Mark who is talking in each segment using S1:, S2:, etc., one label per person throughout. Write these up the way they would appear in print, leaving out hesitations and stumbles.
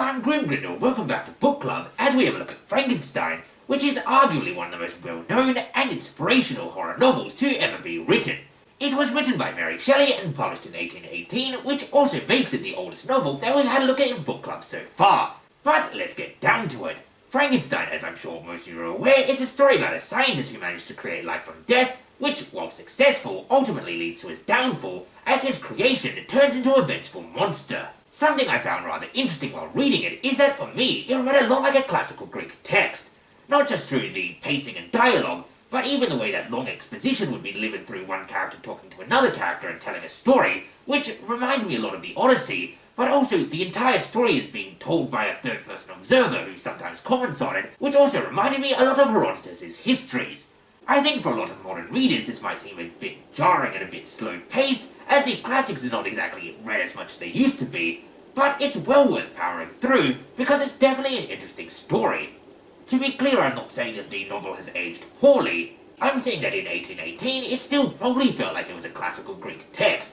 S1: I'm Grin, welcome back to Book Club as we have a look at Frankenstein, which is arguably one of the most well-known and inspirational horror novels to ever be written. It was written by Mary Shelley and published in 1818, which also makes it the oldest novel that we've had a look at in Book Club so far. But let's get down to it. Frankenstein, as I'm sure most of you are aware, is a story about a scientist who managed to create life from death, which, while successful, ultimately leads to his downfall as his creation turns into a vengeful monster. Something I found rather interesting while reading it is that for me, it read a lot like a classical Greek text. Not just through the pacing and dialogue, but even the way that long exposition would be delivered through one character talking to another character and telling a story, which reminded me a lot of the Odyssey, but also the entire story is being told by a third-person observer who sometimes comments on it, which also reminded me a lot of Herodotus' histories. I think for a lot of modern readers this might seem a bit jarring and a bit slow-paced, as the classics are not exactly read as much as they used to be, but it's well worth powering through because it's definitely an interesting story. To be clear, I'm not saying that the novel has aged poorly. I'm saying that in 1818 it still probably felt like it was a classical Greek text.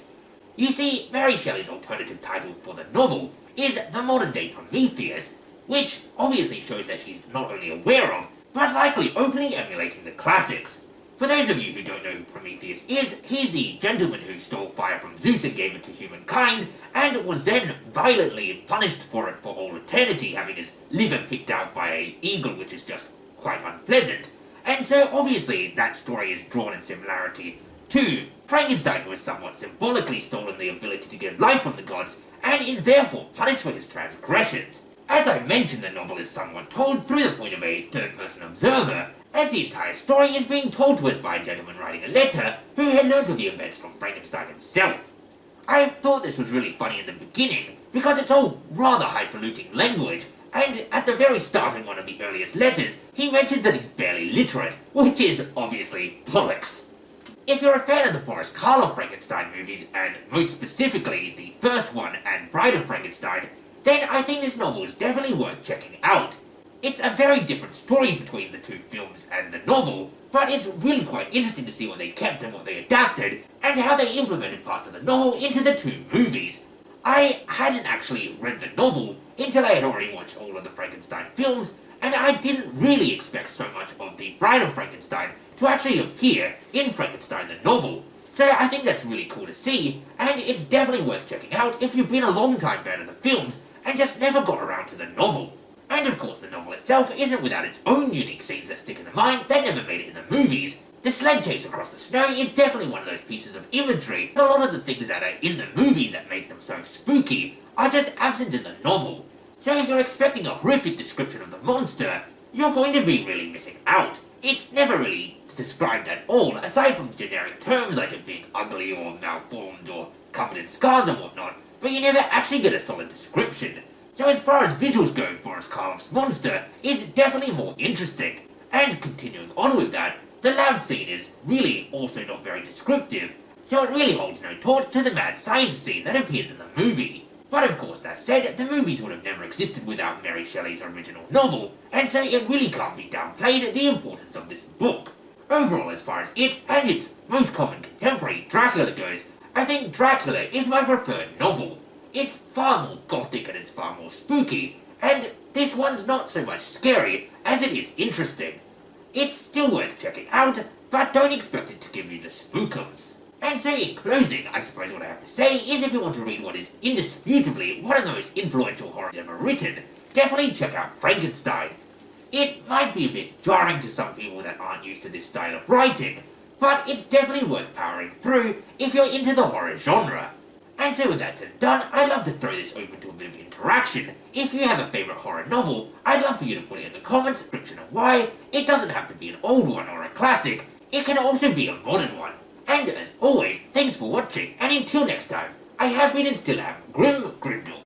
S1: You see, Mary Shelley's alternative title for the novel is The Modern Day Prometheus, which obviously shows that she's not only aware of, but likely openly emulating the classics. For those of you who don't know who Prometheus is, he's the gentleman who stole fire from Zeus and gave it to humankind, and was then violently punished for it for all eternity, having his liver picked out by an eagle, which is just quite unpleasant. And so obviously that story is drawn in similarity to Frankenstein, who has somewhat symbolically stolen the ability to give life from the gods, and is therefore punished for his transgressions. As I mentioned, the novel is somewhat told through the point of a third-person observer, as the entire story is being told to us by a gentleman writing a letter who had learned of the events from Frankenstein himself. I thought this was really funny in the beginning, because it's all rather highfalutin language, and at the very start in one of the earliest letters, he mentions that he's barely literate, which is obviously bollocks. If you're a fan of the Boris Karloff Frankenstein movies, and most specifically the first one and Bride of Frankenstein, then I think this novel is definitely worth checking out. It's a very different story between the two films and the novel, but it's really quite interesting to see what they kept and what they adapted, and how they implemented parts of the novel into the two movies. I hadn't actually read the novel until I had already watched all of the Frankenstein films, and I didn't really expect so much of the Bride of Frankenstein to actually appear in Frankenstein the novel. So I think that's really cool to see, and it's definitely worth checking out if you've been a long-time fan of the films and just never got around to the novel. And of course the novel itself isn't without its own unique scenes that stick in the mind that never made it in the movies. The sled chase across the snow is definitely one of those pieces of imagery. A lot of the things that are in the movies that make them so spooky are just absent in the novel. So if you're expecting a horrific description of the monster, you're going to be really missing out. It's never really described at all, aside from generic terms like it being ugly or malformed or covered in scars and whatnot, but you never actually get a solid description. So as far as visuals go, Boris Karloff's monster is definitely more interesting. And continuing on with that, the lab scene is really also not very descriptive, so it really holds no torch to the mad science scene that appears in the movie. But of course, that said, the movies would have never existed without Mary Shelley's original novel, and so it really can't be downplayed the importance of this book. Overall, as far as it and its most common contemporary, Dracula, goes, I think Dracula is my preferred novel. It's far more gothic and it's far more spooky, and this one's not so much scary as it is interesting. It's still worth checking out, but don't expect it to give you the spookums. And so in closing, I suppose what I have to say is if you want to read what is indisputably one of the most influential horrors ever written, definitely check out Frankenstein. It might be a bit jarring to some people that aren't used to this style of writing, but it's definitely worth powering through if you're into the horror genre. And so with that said and done, I'd love to throw this open to a bit of interaction. If you have a favourite horror novel, I'd love for you to put it in the comments, description of why. It doesn't have to be an old one or a classic, it can also be a modern one. And as always, thanks for watching, and until next time, I have been and still am Grim Grindle.